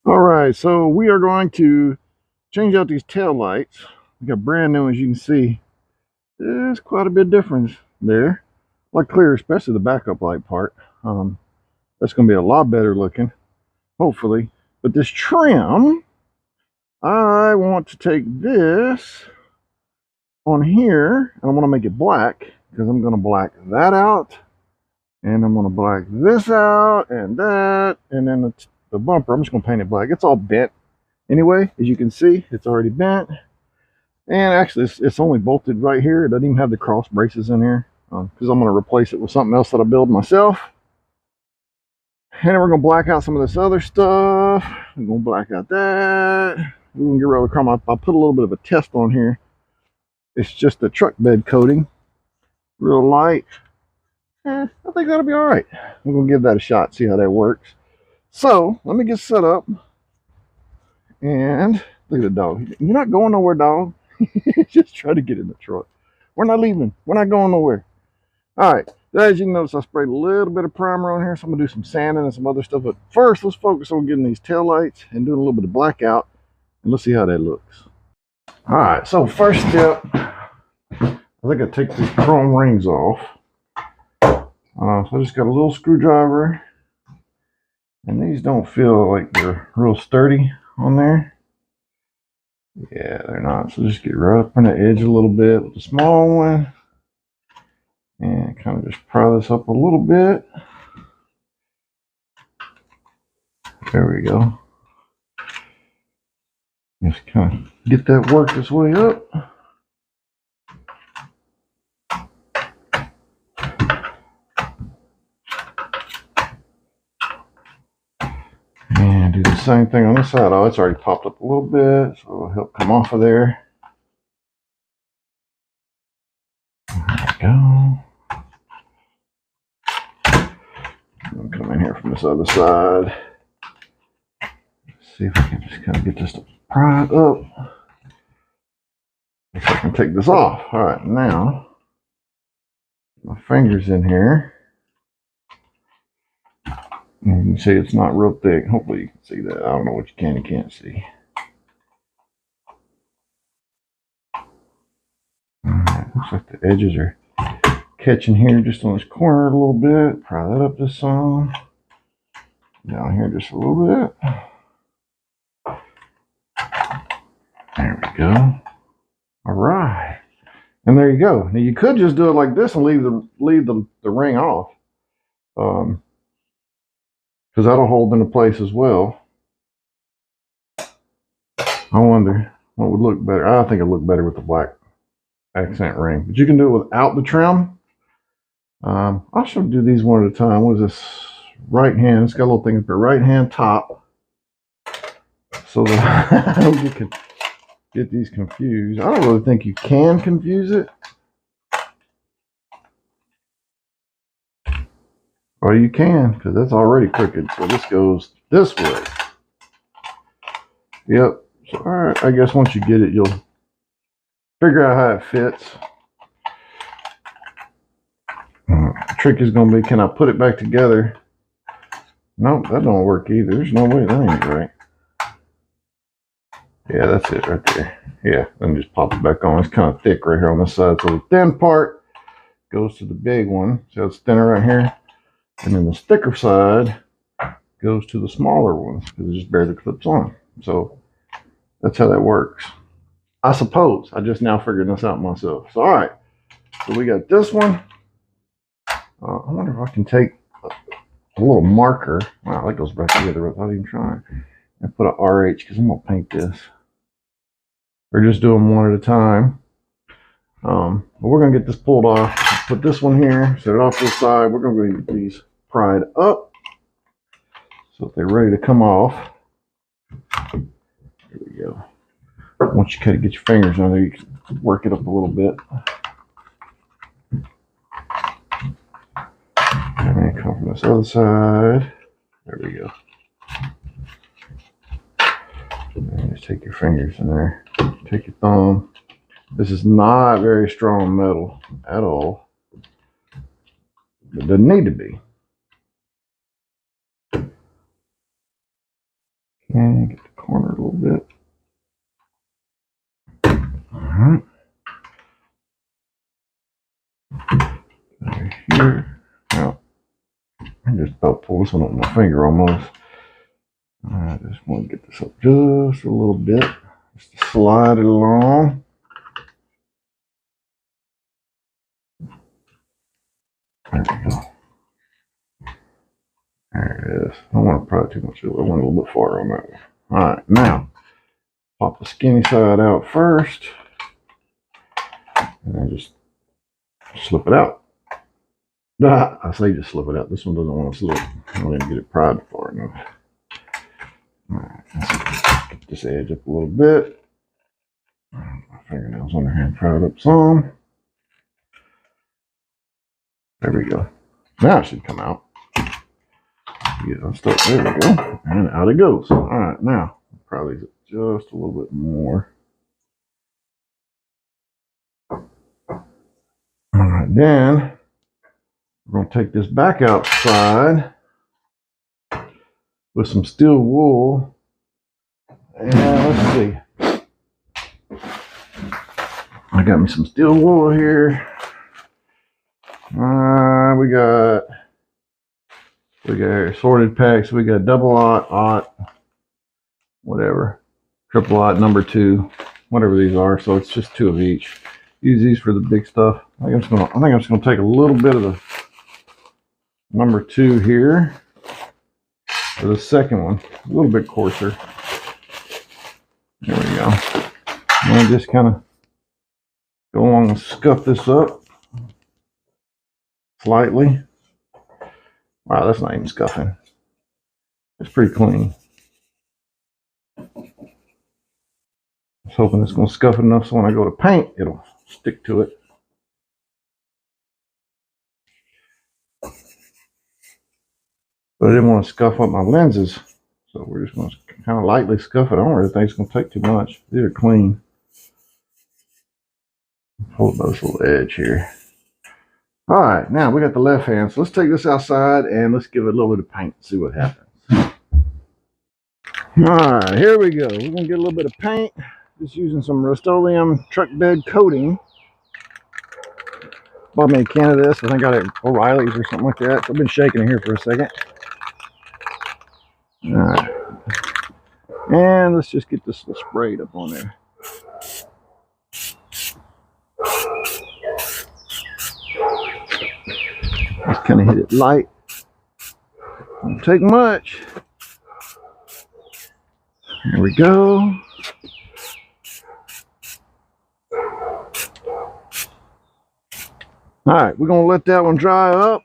All right, so we are going to change out these tail lights. We got brand new, as you can see. There's quite a bit of difference there. A lot clearer, especially the backup light part. That's going to be a lot better looking, hopefully. But this trim, I want to take this on here, and I want to make it black, because I'm going to black that out, and I'm going to black this out, and that, and then the bumper, I'm just going to paint it black. It's all bent anyway, as you can see, it's already bent. And actually, it's only bolted right here. It doesn't even have the cross braces in here, because I'm going to replace it with something else that I build myself. And then we're going to black out some of this other stuff. We're going to black out that. We're going to get rid of the chrome. I'll put a little bit of a test on here. It's just a truck bed coating, real light. I think that'll be all right. We're going to give that a shot, see how that works. So let me get set up. And look at the dog. You're not going nowhere, dog. Just try to get in the truck. We're not leaving. We're not going nowhere. All right. As you can notice, I sprayed a little bit of primer on here, so I'm going to do some sanding and some other stuff. But first, let's focus on getting these tail lights and doing a little bit of blackout. And let's see how that looks. All right. So first step, I think I take these chrome rings off. So I just got a little screwdriver. And these don't feel like they're real sturdy on there. Yeah, they're not. So just get right up on the edge a little bit with the small one. And kind of just pry this up a little bit. There we go. Just kind of get that worked its way up. And do the same thing on this side. Oh, it's already popped up a little bit, so it'll help come off of there. There we go. I'll come in here from this other side. See if I can just kind of get this to pry it up. If I can take this off. All right, now my fingers in here. And you can see it's not real thick. Hopefully you can see that. I don't know what you can and can't see. All right, looks like the edges are catching here just on this corner a little bit. Pry that up just some. Down here just a little bit. There we go. All right. And there you go. Now you could just do it like this and leave the ring off. Because that'll hold into place as well. I wonder what would look better. I think it'd look better with the black accent ring. But you can do it without the trim. I should do these one at a time. What is this? Right hand. It's got a little thing up there. Right hand top. So that I don't get these confused. I don't really think you can confuse it. Or you can, because that's already crooked. So this goes this way. Yep. So, all right. I guess once you get it, you'll figure out how it fits. The trick is going to be, can I put it back together? Nope, that don't work either. There's no way that ain't right. Yeah, that's it right there. Yeah, then just pop it back on. It's kind of thick right here on this side. So the thin part goes to the big one. See how it's thinner right here? And then the thicker side goes to the smaller ones because it just barely clips on. So that's how that works. I suppose. I just now figured this out myself. So, all right. So we got this one. I wonder if I can take a little marker. Wow, that goes back together without even trying. And put an RH because I'm going to paint this. We're just doing one at a time. But we're going to get this pulled off. Put this one here, set it off to the side. We're going to get these pried up so that they're ready to come off. There we go. Once you kind of get your fingers on there, you can work it up a little bit. And then come from this other side. There we go. And just take your fingers in there. Take your thumb. This is not very strong metal at all. It doesn't need to be. And get the corner a little bit. Alright. Right here. Now, I just about pulled this one up with my finger almost. I just want to get this up just a little bit. Just to slide it along. There we go. There it is. I don't want to pry too much. I want a little bit farther on that one. Alright, now pop the skinny side out first. And then just slip it out. I say just slip it out. This one doesn't want to slip. I didn't get it pried far enough. Alright, let's get this edge up a little bit. My fingernails under here pried up some. There we go. Now it should come out. Yeah, let's start. There we go. And out it goes. Alright, now probably just a little bit more. Alright, then we're going to take this back outside with some steel wool. And let's see. I got me some steel wool here. We got assorted packs. We got double aught, whatever, triple aught, number 2, whatever these are. So it's just 2 of each. Use these for the big stuff. I think I'm just gonna take a little bit of the number 2 here for the second one, a little bit coarser. There we go. And just kind of go along and scuff this up slightly. Wow, that's not even scuffing. It's pretty clean. I was hoping it's going to scuff enough so when I go to paint, it'll stick to it. But I didn't want to scuff up my lenses, so we're just going to kind of lightly scuff it. I don't really think it's going to take too much. These are clean. Hold this little edge here. All right, now we got the left hand. So let's take this outside and let's give it a little bit of paint and see what happens. All right, here we go. We're going to get a little bit of paint. Just using some Rust-Oleum truck bed coating. Bought me a can of this. I think I got it at O'Reilly's or something like that. So I've been shaking it here for a second. All right. And let's just get this sprayed up on there. Just kind of hit it light. Don't take much. There we go. All right, we're gonna let that one dry up,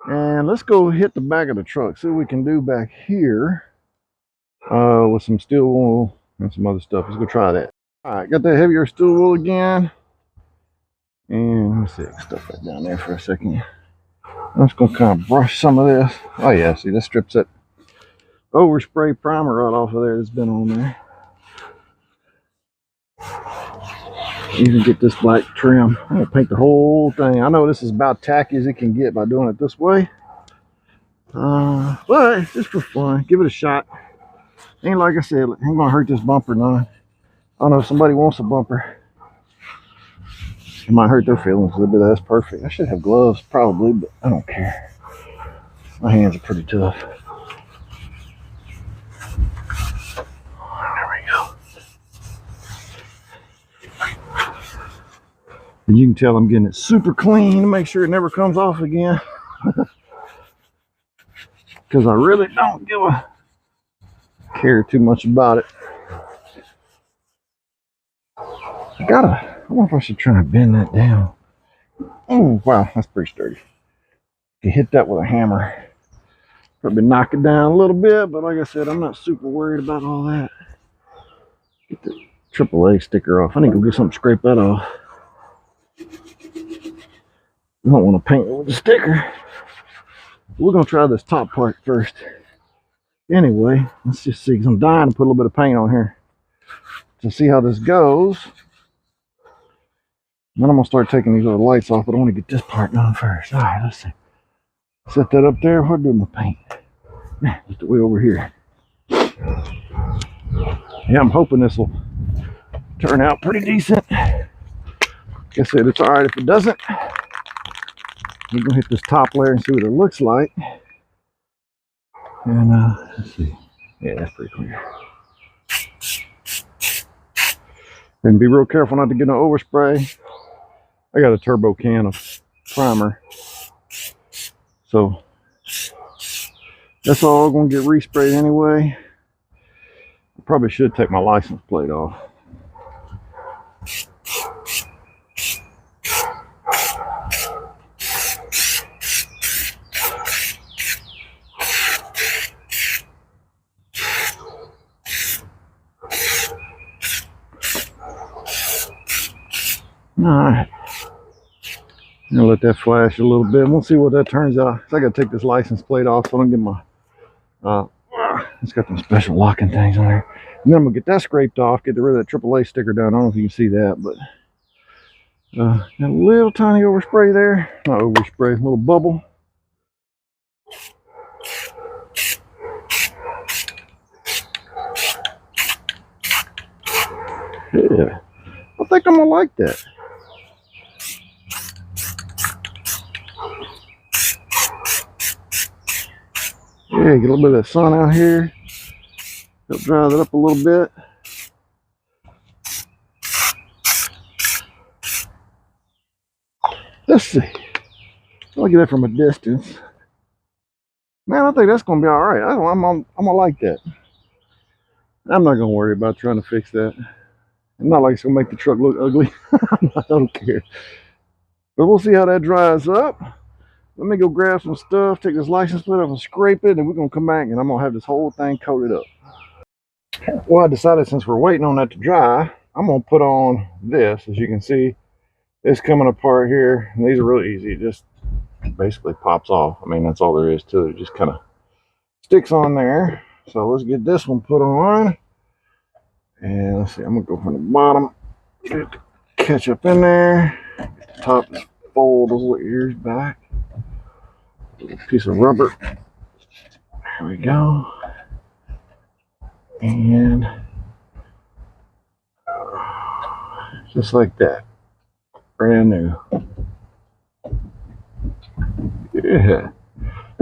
and let's go hit the back of the truck. See what we can do back here with some steel wool and some other stuff. Let's go try that. All right, got that heavier steel wool again, and let me see, I can stuff that down there for a second. I'm just gonna kind of brush some of this. Oh yeah, see, this strips that overspray primer right off of there that's been on there. You can get this black trim. I'm gonna paint the whole thing. I know this is about tacky as it can get by doing it this way, but it's just for fun. Give it a shot. Ain't like I said, ain't gonna hurt this bumper none. I don't know if somebody wants a bumper. It might hurt their feelings a little bit. That's perfect. I should have gloves probably, but I don't care. My hands are pretty tough. There we go. And you can tell I'm getting it super clean to make sure it never comes off again. Because I really don't care too much about it. I wonder if I should try and bend that down. Oh, wow, that's pretty sturdy. You can hit that with a hammer. Probably knock it down a little bit, but like I said, I'm not super worried about all that. Get the AAA sticker off. I need to go get something to scrape that off. I don't want to paint it with the sticker. We're going to try this top part first. Anyway, let's just see, because I'm dying to put a little bit of paint on here to see how this goes. Then I'm going to start taking these other lights off, but I want to get this part done first. All right, let's see. Set that up there. Where do my paint? Just way over here. All Yeah, I'm hoping this will turn out pretty decent. Like I said, it's all right if it doesn't. We're gonna hit this top layer and see what it looks like. And let's see. Yeah, that's pretty clear. And be real careful not to get no overspray. I got a turbo can of primer, so that's all gonna get resprayed anyway. I probably should take my license plate off. All right, I'm gonna let that flash a little bit. We'll see what that turns out. So I gotta take this license plate off so I don't get my it's got some special locking things on there. And then I'm gonna get that scraped off, get rid of that AAA sticker down. I don't know if you can see that, but got a little tiny overspray there. Not overspray, a little bubble. Yeah, I think I'm gonna like that. Yeah, get a little bit of that sun out here. Help dry that up a little bit. Let's see. Look at that from a distance. Man, I think that's gonna be all right. I'm gonna like that. I'm not gonna worry about trying to fix that. I'm not like it's gonna make the truck look ugly. I don't care. But we'll see how that dries up. Let me go grab some stuff, take this license plate off and scrape it, and we're gonna come back and I'm gonna have this whole thing coated up. Well, I decided since we're waiting on that to dry, I'm gonna put on this. As you can see, it's coming apart here. And these are really easy. It just basically pops off. I mean, that's all there is to it. It just kind of sticks on there. So let's get this one put on. And let's see, I'm gonna go from the bottom, get the ketchup in there, get the top, fold those little ears back. Little piece of rubber. There we go. And just like that. Brand new. Yeah.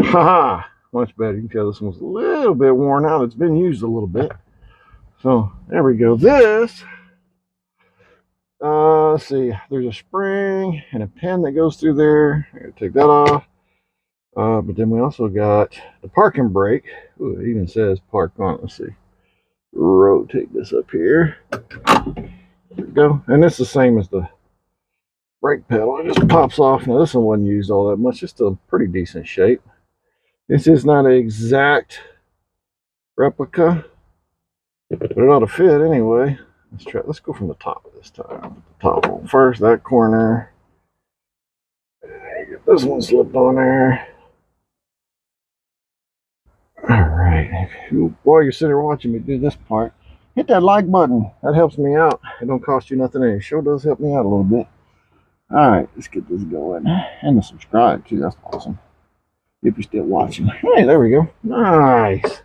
Haha. Much better. You can tell this one's a little bit worn out. It's been used a little bit. So there we go. This, let's see, there's a spring and a pin that goes through there. I gotta take that off. But then we also got the parking brake. Ooh, it even says park on it. Let's see. Rotate this up here. There we go. And it's the same as the brake pedal. It just pops off. Now this one wasn't used all that much. It's still a pretty decent shape. This is not an exact replica, but it ought to fit anyway. Let's try. Let's go from the top of this time. The top one first. That corner. Get this one slipped on there. All right. While you're sitting there watching me do this part, hit that like button. That helps me out. It don't cost you nothing, and it sure does help me out a little bit. All right, let's get this going. And to subscribe too. That's awesome. If you're still watching. Hey, there we go. Nice.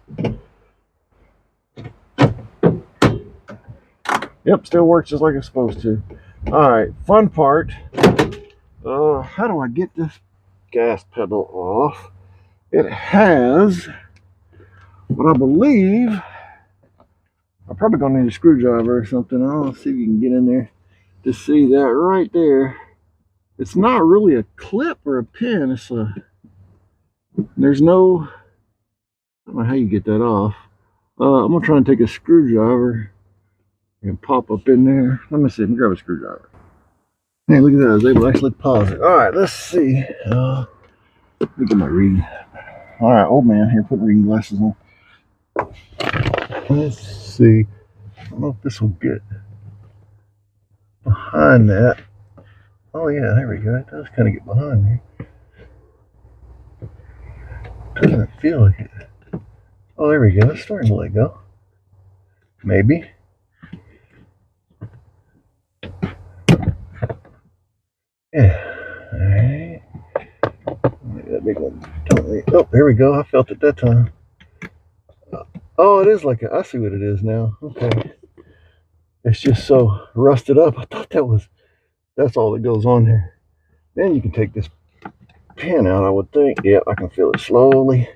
Yep, still works just like it's supposed to. All right, fun part. How do I get this gas pedal off? It has what I believe. I'm probably gonna need a screwdriver or something. I'll see if you can get in there to see that right there. It's not really a clip or a pin. It's a. There's no. I don't know how you get that off. I'm gonna try and take a screwdriver and pop up in there. Let me see. Let me grab a screwdriver. Hey, look at that. I was able to actually pause it. All right, let's see. Let me get my reading. All right, old man here, put reading glasses on. Let's see. I don't know if this will get behind that. Oh yeah, there we go. It does kind of get behind there. Doesn't feel like it. Oh, there we go. It's starting to let go. Maybe. Yeah. All right. That big one. Oh, there we go. I felt it that time. Oh, it is like I see what it is now. Okay. It's just so rusted up. I thought that's all that goes on there. Then you can take this pin out, I would think. Yep, I can feel it slowly.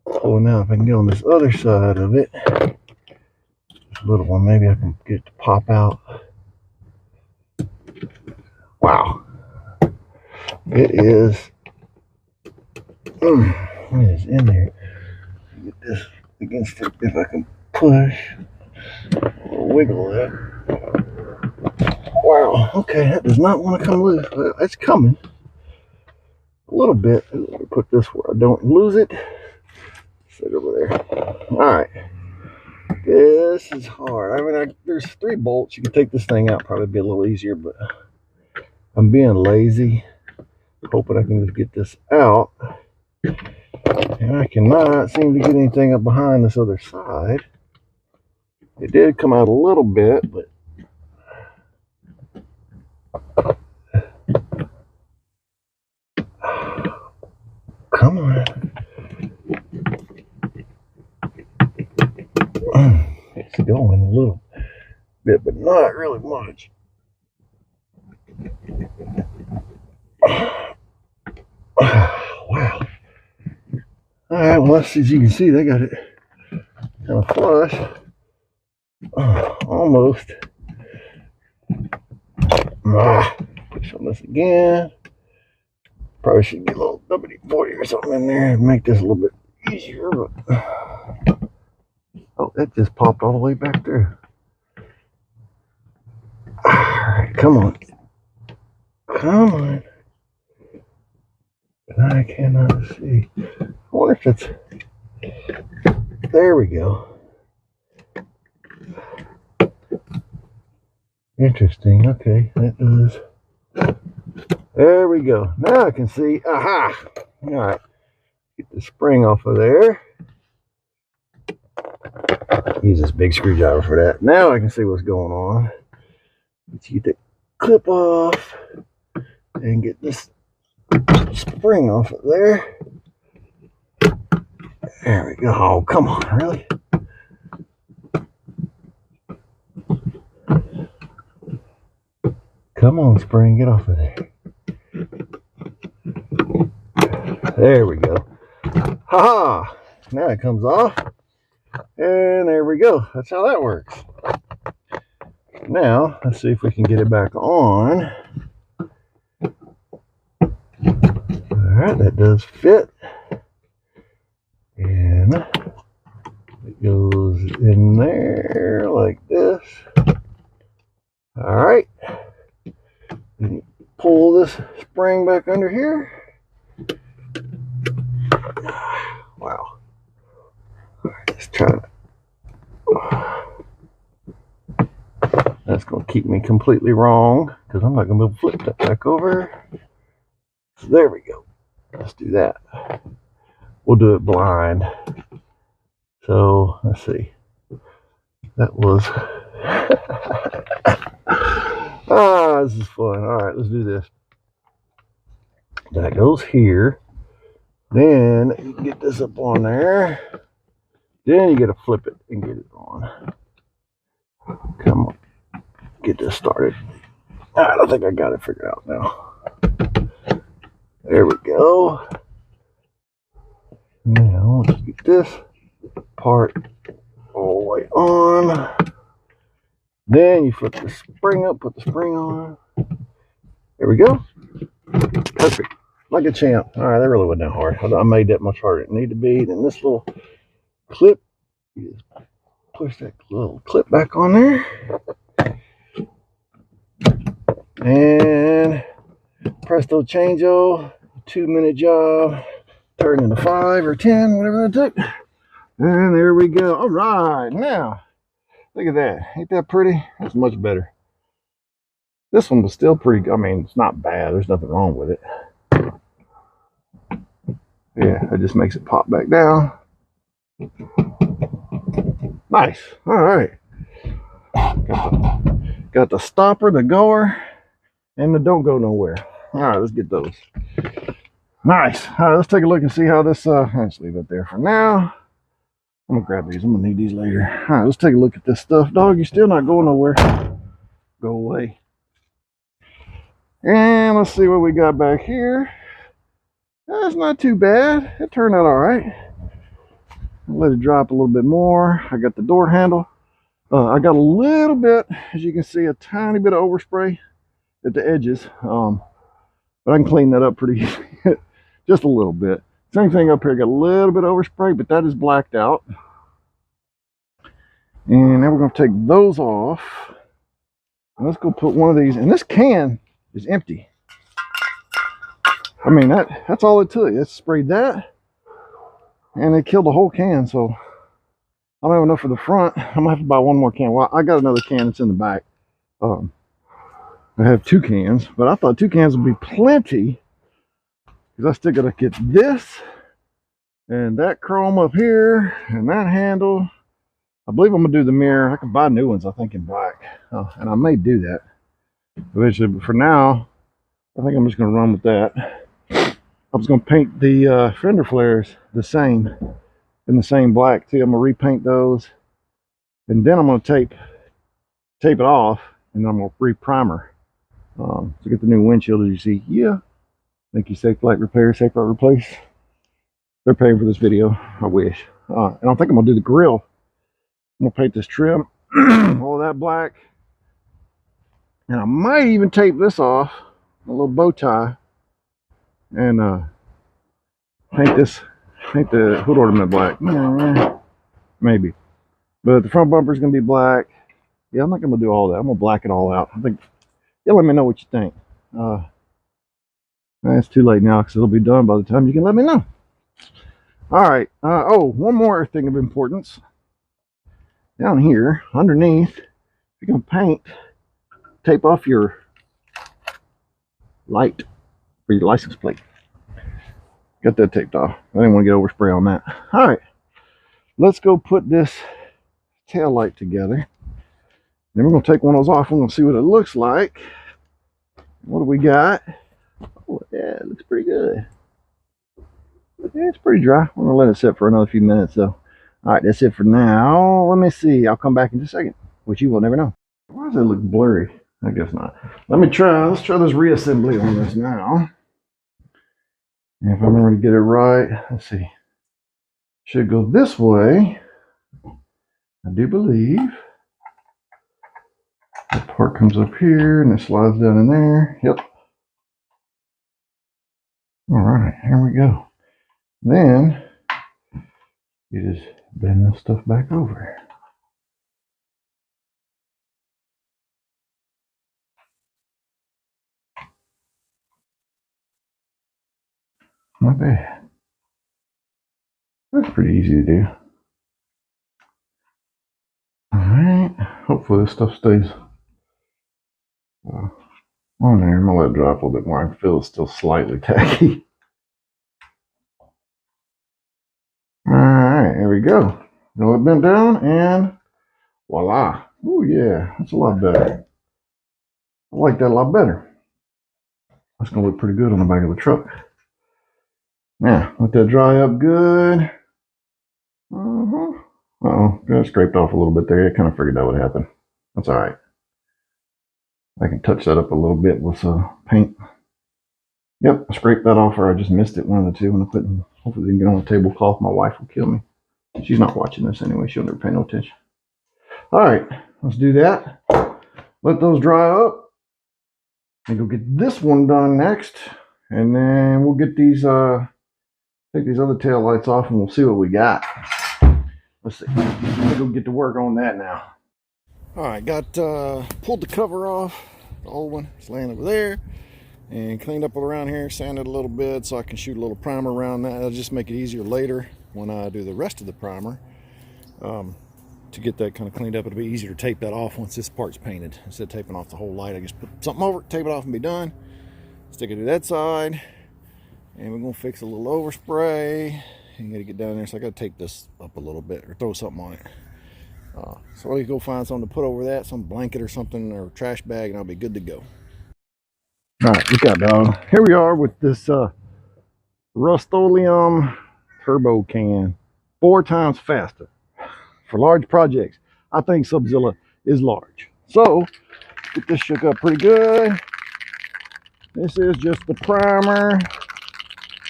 Oh, now if I can get on this other side of it, this little one, maybe I can get it to pop out. Wow. It is in there. Get this against it if I can push. Wiggle it. Wow. Okay, that does not want to come loose. Well, it's coming. A little bit. Let me put this where I don't lose it. Sit over there. Alright. This is hard. I mean, there's 3 bolts. You can take this thing out, probably be a little easier, but I'm being lazy. Hoping I can just get this out. And I cannot seem to get anything up behind this other side. It did come out a little bit, but come on. It's going a little bit, but not really much. Wow. Alright, well, as you can see, they got it kind of flush. Almost. Push on this again. Probably should get a little WD-40 or something in there and make this a little bit easier. But oh, that just popped all the way back through. Alright, come on. Come on. I cannot see. I wonder if it's... There we go. Interesting. Okay, that does. There we go. Now I can see. Aha! Alright. Get the spring off of there. Use this big screwdriver for that. Now I can see what's going on. Let's get the clip off and get this spring off of there. There we go. Oh, come on, really? Come on, spring, get off of there. There we go. Ha-ha! Now it comes off. And there we go. That's how that works. Now, let's see if we can get it back on. Alright, that does fit. And it goes in there like this. Alright. Pull this spring back under here. Wow. Alright, let's try it. That's going to keep me completely wrong because I'm not going to be able to flip that back over. So there we go. Let's do that. We'll do it blind. So let's see. That was this is fun. All right, let's do this. That goes here. Then you can get this up on there. Then you got to flip it and get it on. Come on. Get this started. All right, I think I got it figured out now. There we go. Now let's get this part all the way on. Then you flip the spring up, put the spring on. There we go. Perfect. Like a champ. All right, that really wasn't that hard. I made that much harder than it needed to be. Then this little clip, you just push that little clip back on there. And presto changeo, 2-minute job, turned into 5 or 10, whatever that took. And there we go. All right, now look at that. Ain't that pretty? That's much better. This one was still pretty. I mean, it's not bad. There's nothing wrong with it. Yeah, it just makes it pop back down. Nice. All right. Got the stopper, the goer, and the don't go nowhere. All right, let's get those. Nice. All right, let's take a look and see how this. Let's leave it there for now. I'm gonna grab these. I'm gonna need these later. All right, let's take a look at this stuff. Dog, you're still not going nowhere. Go away. And let's see what we got back here. That's not too bad. It turned out all right. Let it drop a little bit more. I got the door handle. I got a little bit, as you can see, a tiny bit of overspray at the edges. But I can clean that up pretty easy. Just a little bit. Same thing up here. Got a little bit of overspray, but that is blacked out. And now we're going to take those off. And let's go put one of these. And this can is empty. I mean, that's all it took. It sprayed that. And it killed the whole can. So I don't have enough for the front. I'm going to have to buy one more can. Well, I got another can that's in the back. I have 2 cans. But I thought 2 cans would be plenty. Because I still got to get this. And that chrome up here. And that handle. I believe I'm going to do the mirror. I can buy new ones, I think, in black. And I may do that eventually. But for now, I think I'm just going to run with that. I was going to paint the fender flares the same, in the same black too. I'm going to repaint those. And then I'm going to tape it off. And then I'm going to re-primer. To get the new windshield, as you see. Yeah. Thank you, Safe Light Repair, Safe Light Replace. They're paying for this video. I wish. And I think I'm going to do the grill. I'm going to paint this trim, all of that black. And I might even tape this off, a little bow tie, and paint the hood ornament black. Maybe. But the front bumper is going to be black. Yeah, I'm not going to do all that. I'm going to black it all out. I think, yeah, let me know what you think. It's too late now because it'll be done by the time you can let me know. All right. Oh, one more thing of importance. Down here, underneath, you're going to paint, tape off your light for your license plate. Got that taped off. I didn't want to get overspray on that. All right, let's go put this tail light together. Then we're going to take one of those off. We're going to see what it looks like. What do we got? Oh, yeah, it looks pretty good. Yeah, it's pretty dry. We're going to let it sit for another few minutes, though. All right, that's it for now. Let me see. I'll come back in just a second, which you will never know. Why does it look blurry? I guess not. Let's try this reassembly on this now. And if I remember to get it right, let's see. Should go this way. I do believe. That part comes up here and it slides down in there. Yep. All right, here we go. Then you just bend this stuff back over. Not bad. That's pretty easy to do. Alright. Hopefully this stuff stays on there. I'm going to let it drop a little bit more. I can feel it's still slightly tacky. Alright, here we go. Roll it bent down and voila. Oh yeah, that's a lot better. I like that a lot better. That's going to look pretty good on the back of the truck. Now, let that dry up good. Uh-oh, got scraped off a little bit there. I kind of figured that would happen. That's all right. I can touch that up a little bit with paint. Yep, I scraped that off, or I just missed it. One of the two. When I put, hopefully, they can get on the tablecloth. My wife will kill me. She's not watching this anyway. She'll never pay no attention. All right, let's do that. Let those dry up. And go get this one done next, and then we'll get these. Take these other tail lights off, and we'll see what we got. Let's see. Let's go get to work on that now. All right, pulled the cover off, the old one. It's laying over there, and cleaned up around here, sanded a little bit so I can shoot a little primer around that. That'll just make it easier later when I do the rest of the primer. To get that kind of cleaned up, it'll be easier to tape that off once this part's painted. Instead of taping off the whole light, I just put something over it, tape it off, and be done. Stick it to that side, and we're gonna fix a little overspray. You gotta get down there, so I gotta tape this up a little bit or throw something on it. So I'll go find something to put over that, some blanket or something, or trash bag, and I'll be good to go. All right, look out, dog. Here we are with this Rust-Oleum turbo can, 4 times faster. for large projects. I think Subzila is large. So get this shook up pretty good. This is just the primer.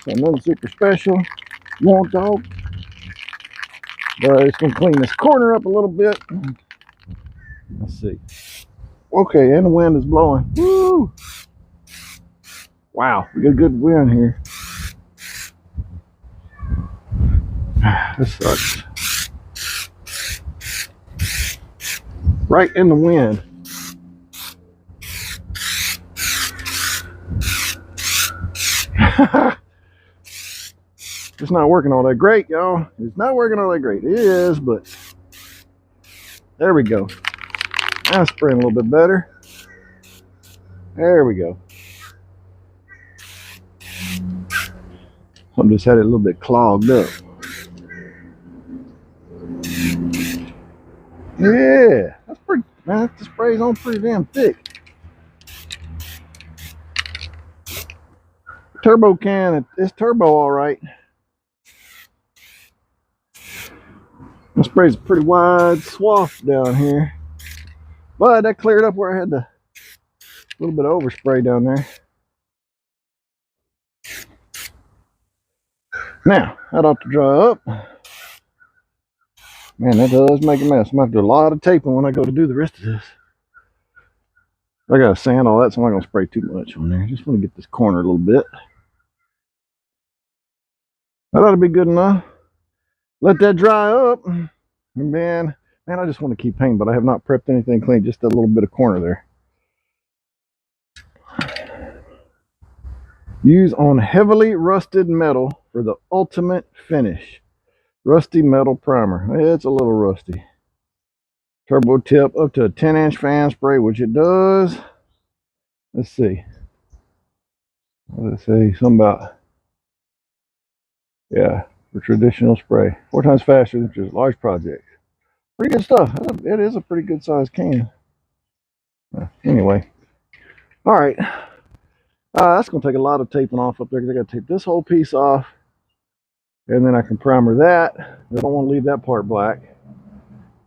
So nothing super special. Won't dog. But it's gonna clean this corner up a little bit. Let's see. Okay, and the wind is blowing. Woo! Wow, we got a good wind here. This sucks. Right in the wind. It's not working all that great, y'all. It's not working all that great. It is, but there we go. Now it's spraying a little bit better. There we go. I just had it a little bit clogged up. Yeah, that's pretty, man. The spray's on pretty damn thick. Turbo can, it's turbo all right. The spray's a pretty wide swath down here. But that cleared up where I had the little bit of overspray down there. Now, that ought to dry up. Man, that does make a mess. I'm going to have to do a lot of taping when I go to do the rest of this. I got to sand all that, so I'm not going to spray too much on there. Just want to get this corner a little bit. That ought to be good enough. Let that dry up. And man, I just want to keep painting, but I have not prepped anything clean. Just that little bit of corner there. Use on heavily rusted metal for the ultimate finish. Rusty metal primer. It's a little rusty. Turbo tip up to a 10-inch fan spray, which it does. Let's see. What did it say? Something about, yeah, for traditional spray. 4 times faster than just large projects. Pretty good stuff. It is a pretty good sized can. Anyway. All right. That's going to take a lot of taping off up there because I got to tape this whole piece off. And then I can primer that. I don't want to leave that part black.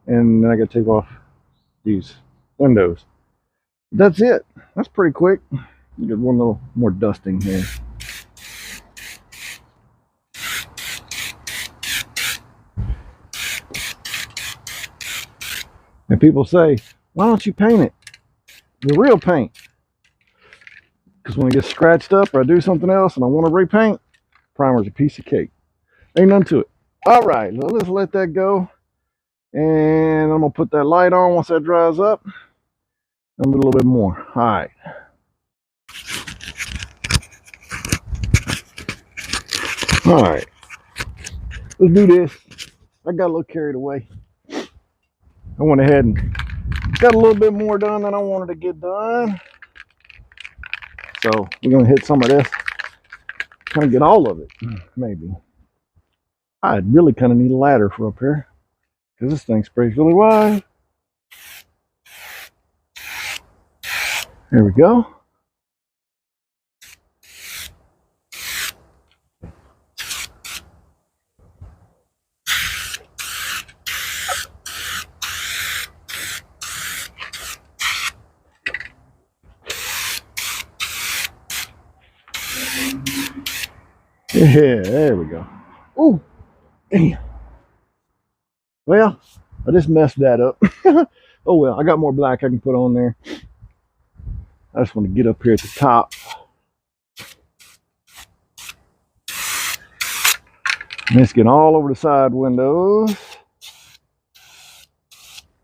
And then I got to take off these windows. That's it. That's pretty quick. You get one little more dusting here. And people say, why don't you paint it? The real paint. Because when it gets scratched up or I do something else and I want to repaint, primer's a piece of cake. Ain't none to it. All right, so let's let that go. And I'm going to put that light on once that dries up. And a little bit more. All right. All right. Let's do this. I got a little carried away. I went ahead and got a little bit more done than I wanted to get done. So we're going to hit some of this. Kind of get all of it, maybe. I really kind of need a ladder for up here because this thing sprays really wide. There we go. Yeah, there we go. Oh, damn. Well, I just messed that up. Oh well, I got more black I can put on there. I just want to get up here at the top. And it's getting all over the side windows.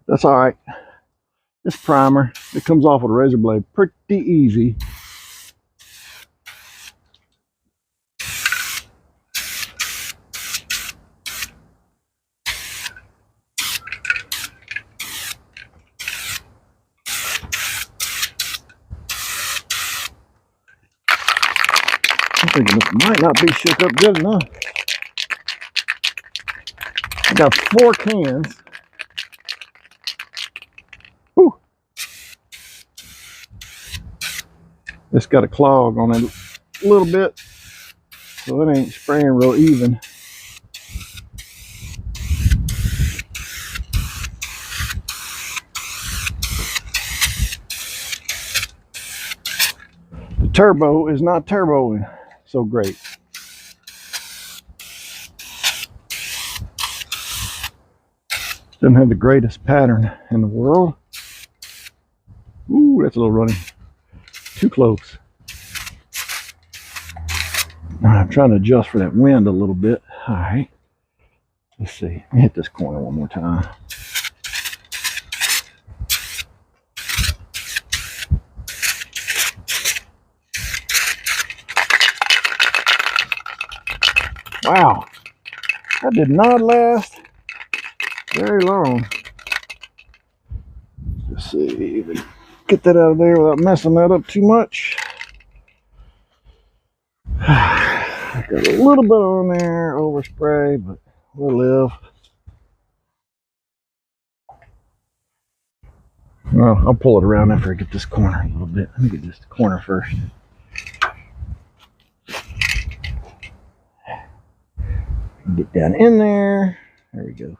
That's all right. This primer, it comes off with a razor blade pretty easy. I'm thinking this might not be shook up good enough. I got 4 cans. Whew. It's got a clog on it a little bit, so it ain't spraying real even. turbo is not turboing so great. Doesn't have the greatest pattern in the world. Ooh, that's a little running. Too close. I'm trying to adjust for that wind a little bit. All right. Let's see. Let me hit this corner one more time. Wow. That did not last very long. Let's see if we can get that out of there without messing that up too much. I got a little bit on there, overspray, but we'll live. Well, I'll pull it around after I get this corner a little bit. Let me get this corner first. Get down in there. There we go.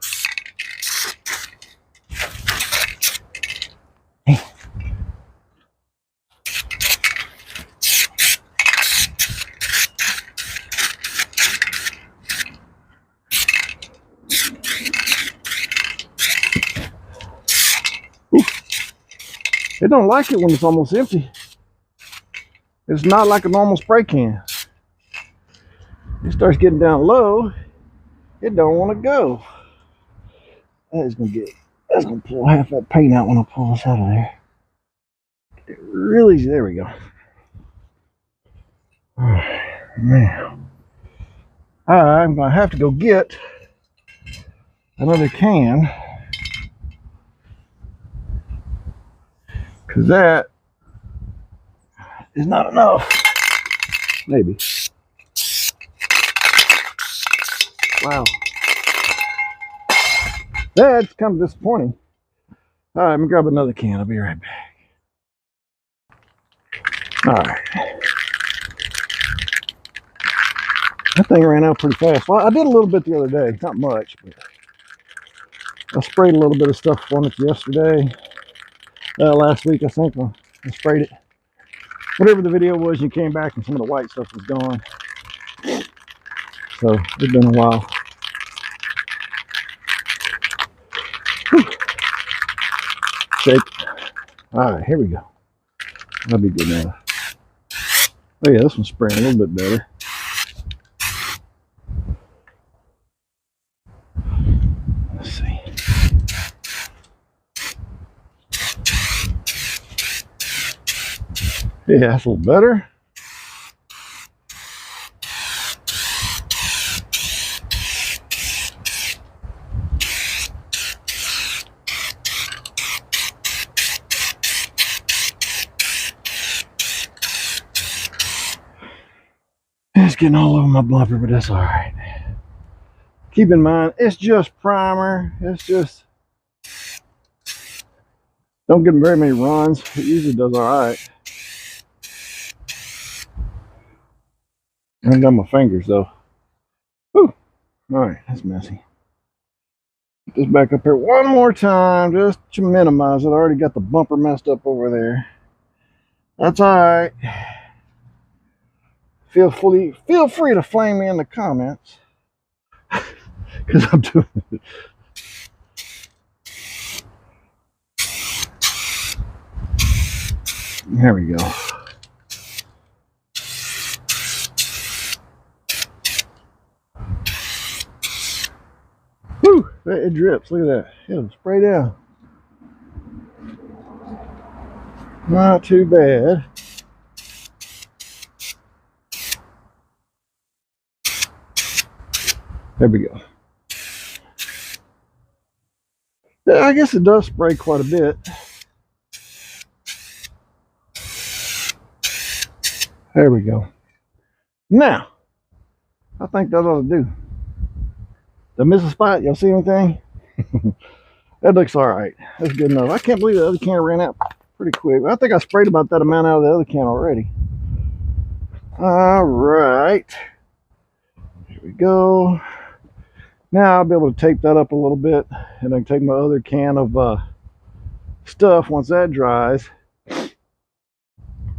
It don't like it when it's almost empty. It's not like a normal spray can. It starts getting down low, it don't want to go. That's gonna pull half that paint out when I pull this out of there. It really, there we go. Oh, man. I'm gonna have to go get another can, because that is not enough. Maybe. Wow. That's kind of disappointing. All right, I'm gonna grab another can. I'll be right back. All right. That thing ran out pretty fast. Well, I did a little bit the other day, not much, but I sprayed a little bit of stuff on it yesterday. Last week, I think, I sprayed it. Whatever the video was, you came back and some of the white stuff was gone. So it's been a while. Whew. Shake. All right, here we go. That'll be good now. Oh yeah, this one's spraying a little bit better. Let's see. Yeah, that's a little better. It's getting all over my bumper, but that's all right. Keep in mind, it's just primer. It's just, don't get very many runs. It usually does all right. I haven't done my fingers though. Whew. All right, that's messy. Get this back up here one more time, just to minimize it. I already got the bumper messed up over there. That's all right. Feel free to flame me in the comments, because I'm doing it. There we go. Whew, it drips. Look at that. It'll spray down. Not too bad. There we go. Yeah, I guess it does spray quite a bit. There we go. Now, I think that ought to do. Did I miss a spot? Y'all see anything? That looks all right. That's good enough. I can't believe the other can ran out pretty quick. I think I sprayed about that amount out of the other can already. All right. Here we go. Now I'll be able to tape that up a little bit, and I can take my other can of stuff once that dries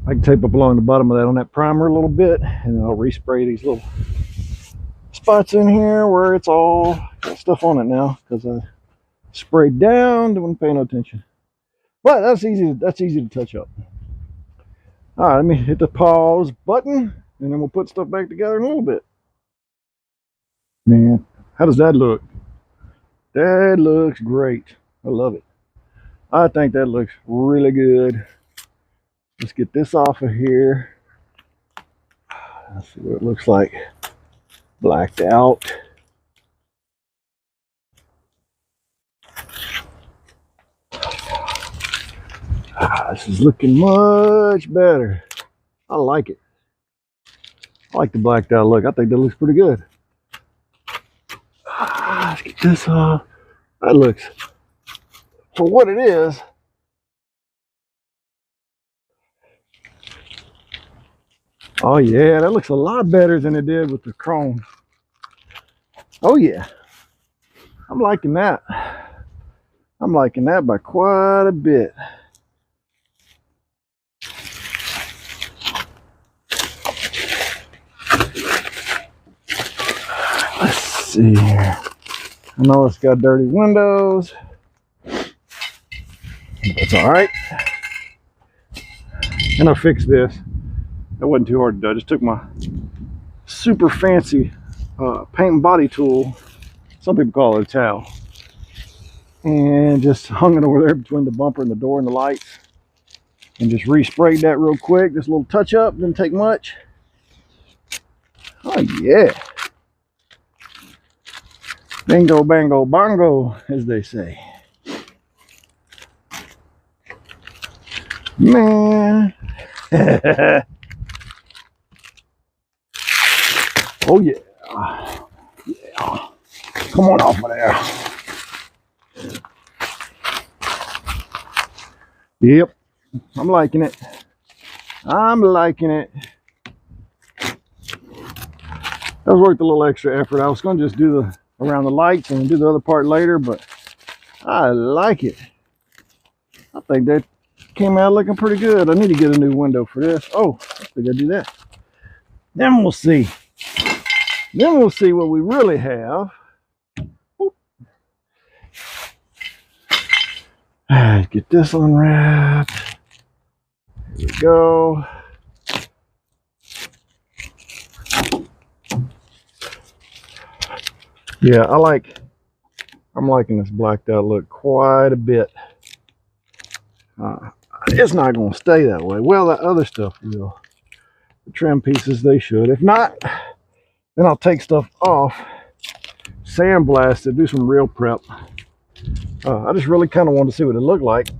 I can tape up along the bottom of that on that primer a little bit, and then I'll respray these little spots in here where it's all got stuff on it now because I sprayed down, didn't pay no attention. But that's easy to touch up. All right, let me hit the pause button, and then we'll put stuff back together in a little bit. Man, how does that look? That looks great. I love it. I think that looks really good. Let's get this off of here. Let's see what it looks like. Blacked out. This is looking much better. I like it. I like the blacked out look. I think that looks pretty good. Let's get this off. That looks, for what it is, oh yeah, that looks a lot better than it did with the chrome. Oh yeah, I'm liking that. I'm liking that by quite a bit. Let's see here. I know it's got dirty windows. That's all right. And I fixed this. That wasn't too hard to do. I just took my super fancy paint and body tool. Some people call it a towel. And just hung it over there between the bumper and the door and the lights. And just resprayed that real quick. Just a little touch up. Didn't take much. Oh yeah. Bingo, bango, bongo, as they say. Man. Oh yeah. Yeah. Come on off of there. Yep. I'm liking it. I'm liking it. That was worth a little extra effort. I was going to just do the around the lights and do the other part later, but I like it. I think that came out looking pretty good. I need to get a new window for this. Oh, I think I do that. Then we'll see. Then we'll see what we really have. Let's get this unwrapped. Here we go. Yeah, I'm liking this blacked out look quite a bit. It's not going to stay that way. Well, that other stuff will. The trim pieces, they should. If not, then I'll take stuff off, sandblast it, do some real prep. I just really kind of wanted to see what it looked like.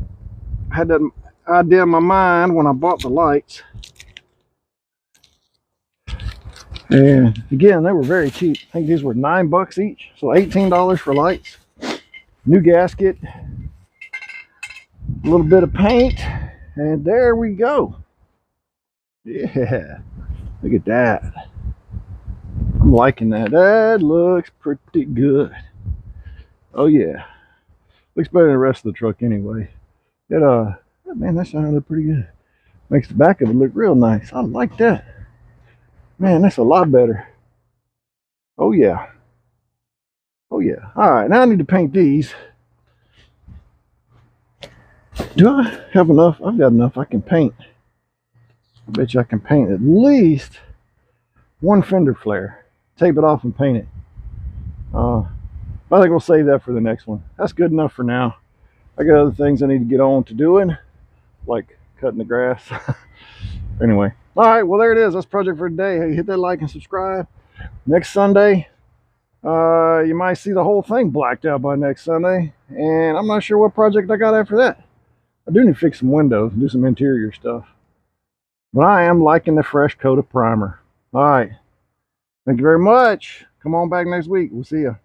I had that idea in my mind when I bought the lights. And again, they were very cheap. I think these were $9 each, so $18 for lights. New gasket, a little bit of paint, and there we go. Yeah, look at that. I'm liking that. That looks pretty good. Oh yeah, looks better than the rest of the truck anyway. Man, that sounded pretty good. Makes the back of it look real nice. I like that. Man, that's a lot better. Oh yeah. Oh yeah. All right, now I need to paint these. Do I have enough? I've got enough. I can paint. I bet you I can paint at least one fender flare. Tape it off and paint it. I think we'll save that for the next one. That's good enough for now. I got other things I need to get on to doing, like cutting the grass. Anyway. All right, well, there it is. That's project for today. Hey, hit that like and subscribe. Next Sunday, you might see the whole thing blacked out by next Sunday. And I'm not sure what project I got after that. I do need to fix some windows and do some interior stuff. But I am liking the fresh coat of primer. All right. Thank you very much. Come on back next week. We'll see you.